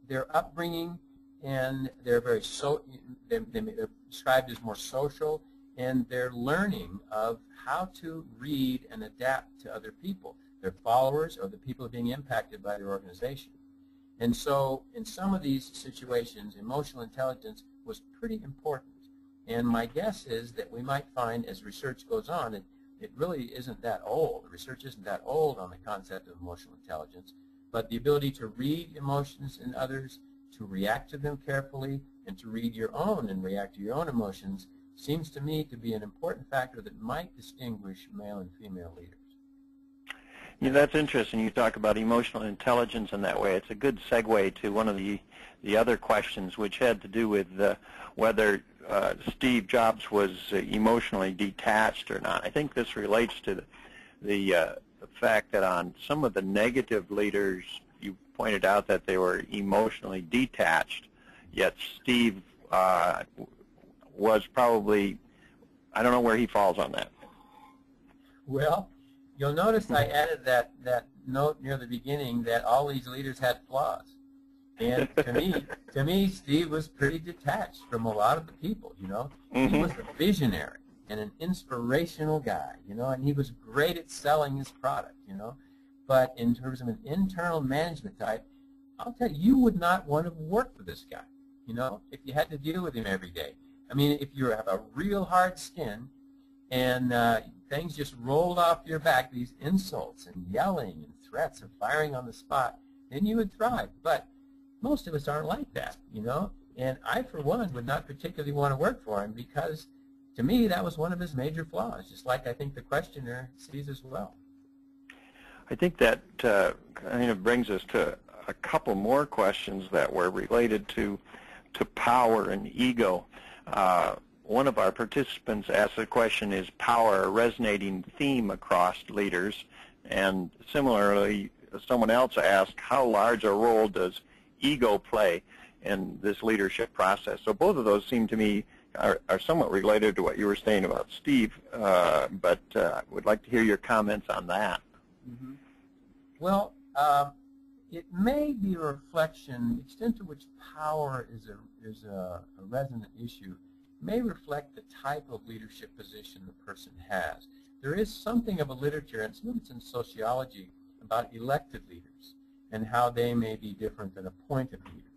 their upbringing, and they're very they're described as more social, and they're learning of how to read and adapt to other people, their followers or the people being impacted by their organization. And so in some of these situations, emotional intelligence was pretty important. And my guess is that we might find as research goes on, it really isn't that old. The research isn't that old on the concept of emotional intelligence, but the ability to read emotions in others, to react to them carefully, and to read your own and react to your own emotions seems to me to be an important factor that might distinguish male and female leaders.
Yeah, that's interesting. You talk about emotional intelligence in that way. It's a good segue to one of the other questions, which had to do with whether Steve Jobs was emotionally detached or not. I think this relates to the fact that on some of the negative leaders, you pointed out that they were emotionally detached, yet Steve was probably, I don't know where he falls on that.
Well, you'll notice I added that note near the beginning that all these leaders had flaws. And to me, Steve was pretty detached from a lot of the people, you know. He was a visionary and an inspirational guy, you know, and he was great at selling his product, you know. But in terms of an internal management type, I'll tell you, you would not want to work with this guy, you know, if you had to deal with him every day. I mean, if you have a real hard skin and things just rolled off your back, these insults and yelling and threats and firing on the spot, then you would thrive. But most of us aren't like that, you know, and I, for one, would not particularly want to work for him because, to me, that was one of his major flaws, just like I think the questioner sees as well.
I think that kind of brings us to a couple more questions that were related to power and ego. One of our participants asked the question, is power a resonating theme across leaders? And similarly, someone else asked, how large a role does ego play in this leadership process? So both of those seem to me are somewhat related to what you were saying about Steve, but I would like to hear your comments on that.
Mm-hmm. Well, it may be a reflection, the extent to which power is a resonant issue may reflect the type of leadership position the person has. There is something of a literature, and some of it's in sociology, about elected leaders and how they may be different than appointed leaders.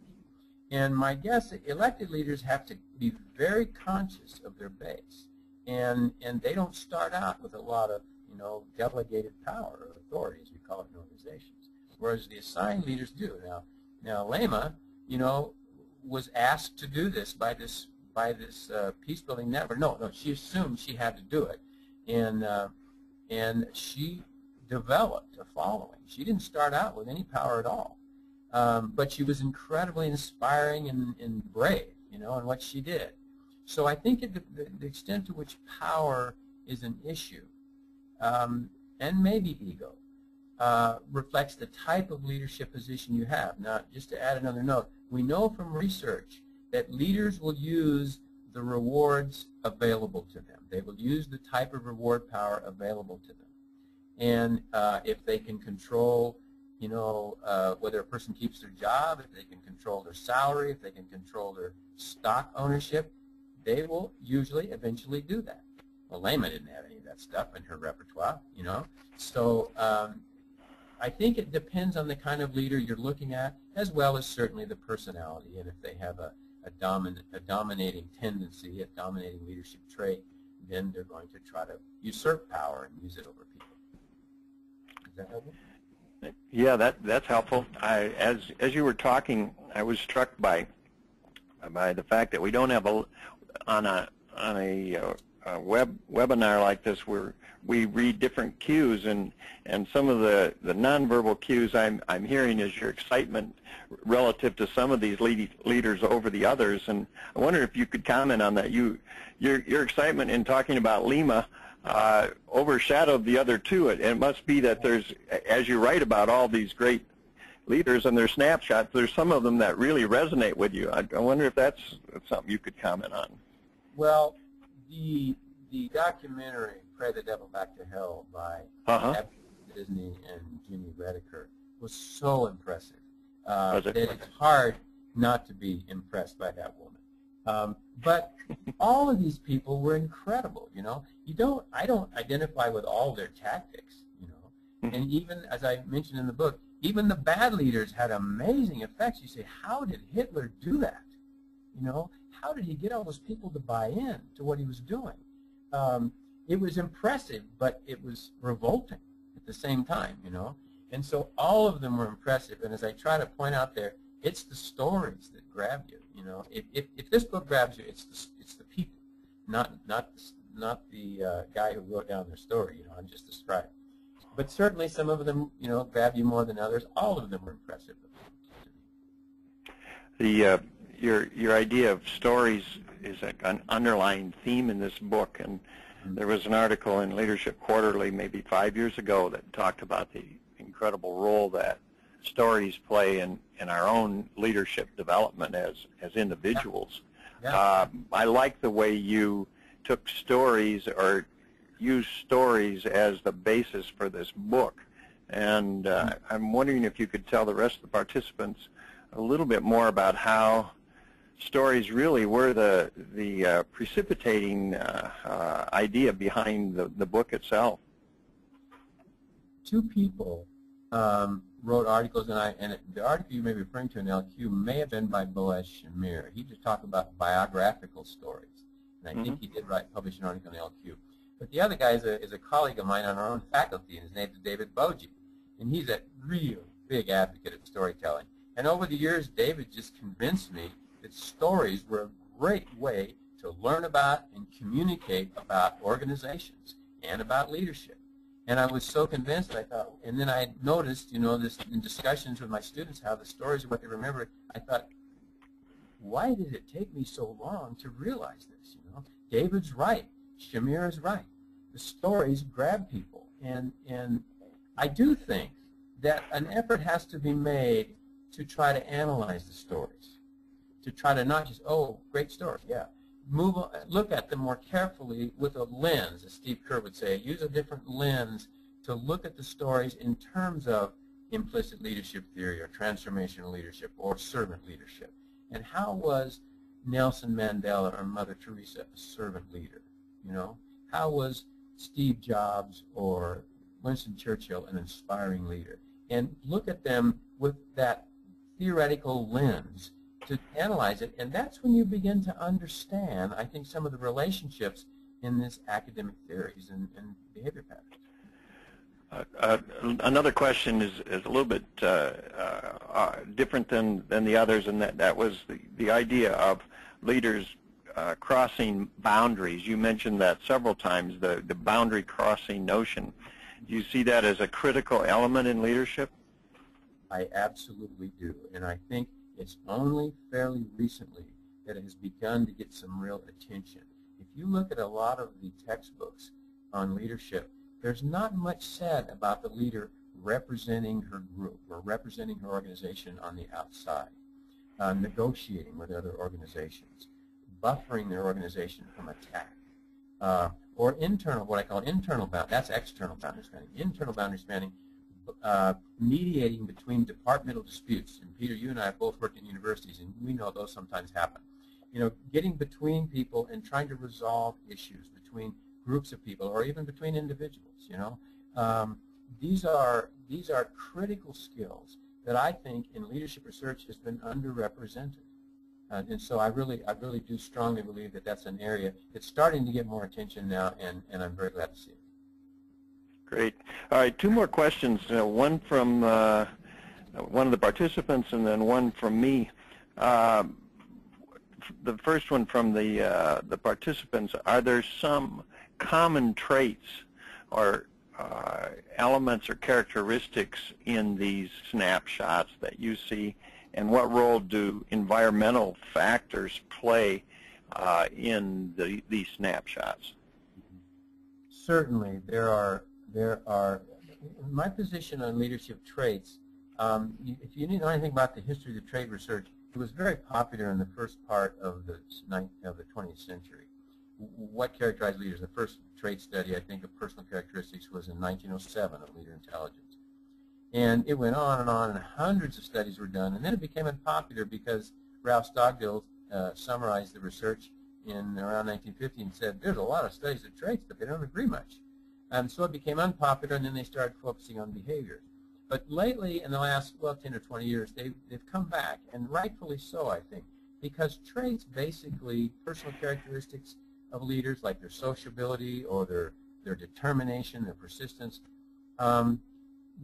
And my guess is elected leaders have to be very conscious of their base. And they don't start out with a lot of, you know, delegated power or authority, as we call it in organizations, whereas the assigned leaders do. Now Leymah, you know, was asked to do this by this peace-building network. No, she assumed she had to do it, and she developed a following. She didn't start out with any power at all, but she was incredibly inspiring and brave, you know, in what she did. So I think the extent to which power is an issue, and maybe ego, reflects the type of leadership position you have. Now, just to add another note, we know from research that leaders will use the rewards available to them. They will use the type of reward power available to them. And if they can control, you know, whether a person keeps their job, if they can control their salary, if they can control their stock ownership, they will usually eventually do that. Well, Leymah didn't have any of that stuff in her repertoire, you know. So I think it depends on the kind of leader you're looking at, as well as certainly the personality. And if they have a dominating tendency, a dominating leadership trait, then they're going to try to usurp power and use it over people. Is that helpful?
Yeah, that's helpful. As you were talking, I was struck by the fact that we don't have on a webinar like this where we read different cues, and some of the nonverbal cues I'm hearing is your excitement relative to some of these leaders over the others, and I wonder if you could comment on that. Your excitement in talking about Leymah overshadowed the other two. It must be that there's, as you write about all these great leaders and their snapshots, there's some of them that really resonate with you. I wonder if that's something you could comment on.
Well, the documentary Pray the Devil Back to Hell by Disney and Jimmy Rediker was so impressive that it's hard not to be impressed by that woman. But all of these people were incredible, you know. I don't identify with all their tactics, you know. And even, as I mentioned in the book, even the bad leaders had amazing effects. You say, how did Hitler do that? You know, how did he get all those people to buy in to what he was doing? It was impressive, but it was revolting at the same time, you know. And so all of them were impressive. And as I try to point out there, it's the stories that grab you, you know. If this book grabs you, it's the people, not the guy who wrote down their story, you know, I'm just a scribe. But certainly some of them, you know, grab you more than others. All of them were impressive.
Your idea of stories is an underlying theme in this book, and there was an article in Leadership Quarterly maybe 5 years ago that talked about the incredible role that stories play in our own leadership development as individuals.
Yeah.
I like the way you took stories or used stories as the basis for this book, and I'm wondering if you could tell the rest of the participants a little bit more about how stories really were the precipitating idea behind the book itself.
Two people wrote articles, and the article you may be referring to in LQ may have been by Boaz Shamir. He just talked about biographical stories, and I think he did publish an article in LQ. But the other guy is a colleague of mine on our own faculty, and his name is David Boji, and he's a real big advocate of storytelling. And over the years, David just convinced me that stories were a great way to learn about and communicate about organizations and about leadership. And I was so convinced, I thought, and then I noticed, you know, this in discussions with my students, how the stories are what they remember. I thought, why did it take me so long to realize this? You know, David's right. Shamir is right. The stories grab people. And I do think that an effort has to be made to try to analyze the stories, to try to not just, oh, great story, yeah. Move on, look at them more carefully with a lens, as Steve Kerr would say. Use a different lens to look at the stories in terms of implicit leadership theory or transformational leadership or servant leadership. And how was Nelson Mandela or Mother Teresa a servant leader? You know, how was Steve Jobs or Winston Churchill an inspiring leader? And look at them with that theoretical lens to analyze it, and that's when you begin to understand, I think, some of the relationships in this academic theories and behavior patterns.
Another question is a little bit different than the others, and that was the idea of leaders crossing boundaries. You mentioned that several times, the boundary crossing notion. Do you see that as a critical element in leadership?
I absolutely do, and I think it's only fairly recently that it has begun to get some real attention. If you look at a lot of the textbooks on leadership, there's not much said about the leader representing her group or representing her organization on the outside, negotiating with other organizations, buffering their organization from attack, or internal, what I call internal boundary, that's external boundary spanning, internal boundary spanning, mediating between departmental disputes. And Peter, you and I have both worked in universities, and we know those sometimes happen. You know, getting between people and trying to resolve issues between groups of people or even between individuals. You know, these are critical skills that I think in leadership research has been underrepresented. And so I really do strongly believe that that's an area that's starting to get more attention now, and I'm very glad to see it.
Great. All right, two more questions, one from one of the participants and then one from me. The first one from the participants, are there some common traits or elements or characteristics in these snapshots that you see, and what role do environmental factors play in these snapshots?
Certainly, there are, in my position on leadership traits, if you need to know anything about the history of the trait research, it was very popular in the first part of the 20th century. What characterized leaders? The first trait study, I think, of personal characteristics was in 1907 of leader intelligence. And it went on, and hundreds of studies were done, and then it became unpopular because Ralph Stockdale summarized the research in around 1950 and said, there's a lot of studies of traits, but they don't agree much. So it became unpopular, and then they started focusing on behaviors. But lately, in the last, well, 10 or 20 years, they've come back, and rightfully so, I think, because traits, basically personal characteristics of leaders, like their sociability or their determination, their persistence,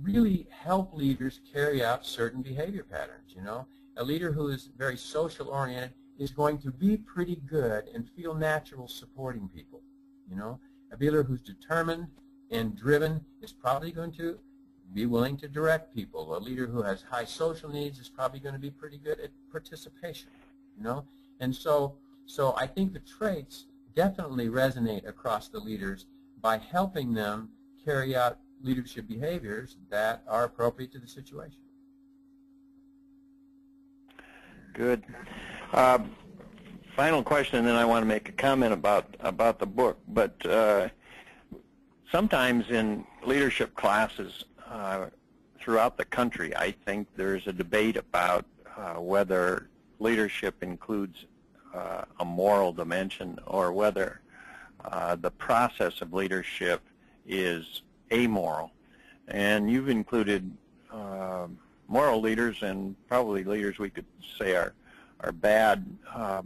really help leaders carry out certain behavior patterns. You know, a leader who is very social-oriented is going to be pretty good and feel natural supporting people. You know, a leader who's determined and driven is probably going to be willing to direct people. A leader who has high social needs is probably going to be pretty good at participation. You know, and so I think the traits definitely resonate across the leaders by helping them carry out leadership behaviors that are appropriate to the situation.
Good. Final question, and then I want to make a comment about the book. But sometimes in leadership classes throughout the country, I think there's a debate about whether leadership includes a moral dimension, or whether the process of leadership is amoral. And you've included moral leaders, and probably leaders we could say are bad. How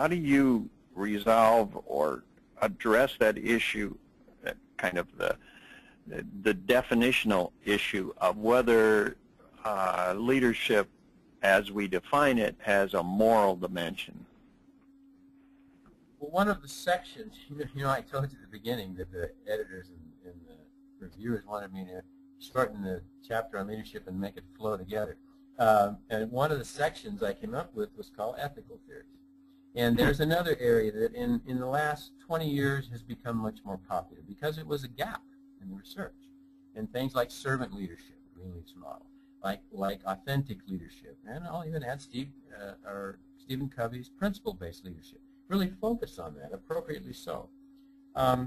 do you resolve or address that issue, kind of the definitional issue of whether leadership, as we define it, has a moral dimension?
Well, one of the sections, you know, I told you at the beginning that the editors and the reviewers wanted me to shorten the chapter on leadership and make it flow together. And one of the sections I came up with was called ethical theories. And there's another area that in the last 20 years has become much more popular because it was a gap in the research. And things like servant leadership, Greenleaf's model, like authentic leadership, and I'll even add Stephen Covey's principle-based leadership. Really focus on that, appropriately so. I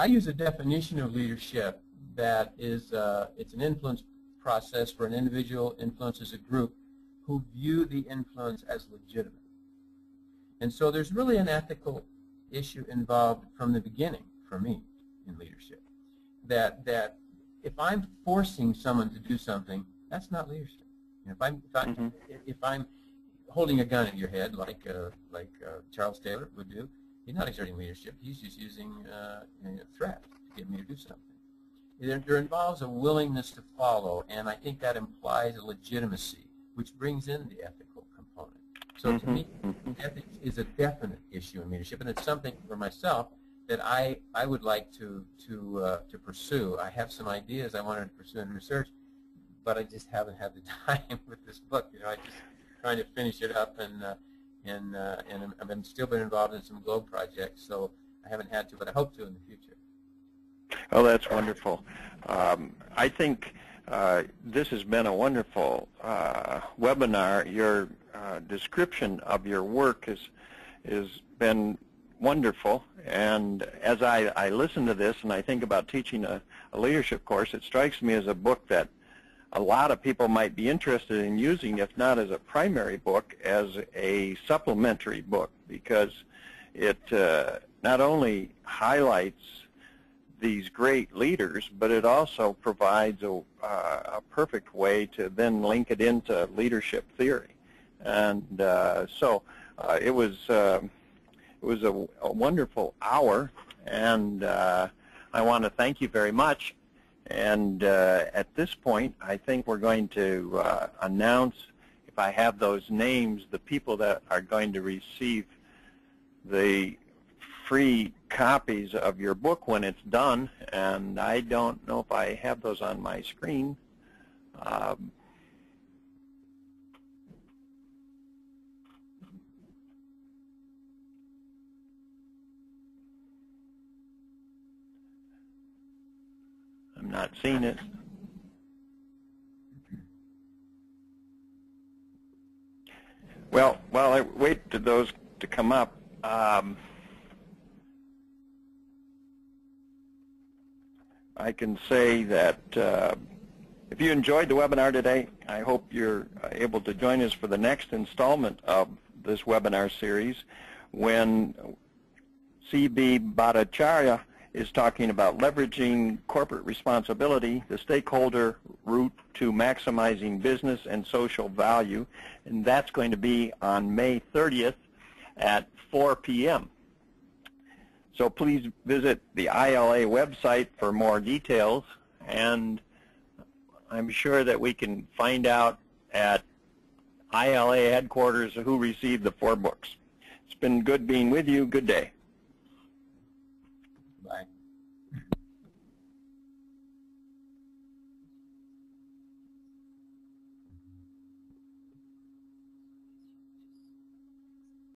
use a definition of leadership that is it's an influence process where an individual influences a group who view the influence as legitimate. And so there's really an ethical issue involved from the beginning for me in leadership. That if I'm forcing someone to do something, that's not leadership. You know, if I'm holding a gun at your head, like Charles Taylor would do, he's not exerting leadership. He's just using threat to get me to do something. There involves a willingness to follow, and I think that implies a legitimacy, which brings in the ethical component. So to me, ethics is a definite issue in leadership, and it's something for myself that I would like to pursue. I have some ideas I wanted to pursue in research, but I just haven't had the time with this book. You know, I just trying to finish it up, and I've still been involved in some Globe projects, so I haven't had to, but I hope to in the future.
Oh, that's wonderful. I think this has been a wonderful webinar. Your description of your work has been wonderful, and as I listen to this and I think about teaching a leadership course, it strikes me as a book that a lot of people might be interested in using, if not as a primary book, as a supplementary book, because it not only highlights these great leaders, but it also provides a perfect way to then link it into leadership theory. And so it was a wonderful hour, and I want to thank you very much. And at this point, I think we're going to announce, if I have those names, the people that are going to receive the free copies of your book when it's done. And I don't know if I have those on my screen. I'm not seeing it. Well, while I wait for those to come up, I can say that if you enjoyed the webinar today, I hope you're able to join us for the next installment of this webinar series when C.B. Bhattacharya is talking about leveraging corporate responsibility, the stakeholder route to maximizing business and social value, and that's going to be on May 30th at 4 p.m. So please visit the ILA website for more details, and I'm sure that we can find out at ILA headquarters who received the 4 books. It's been good being with you. Good day.
Bye.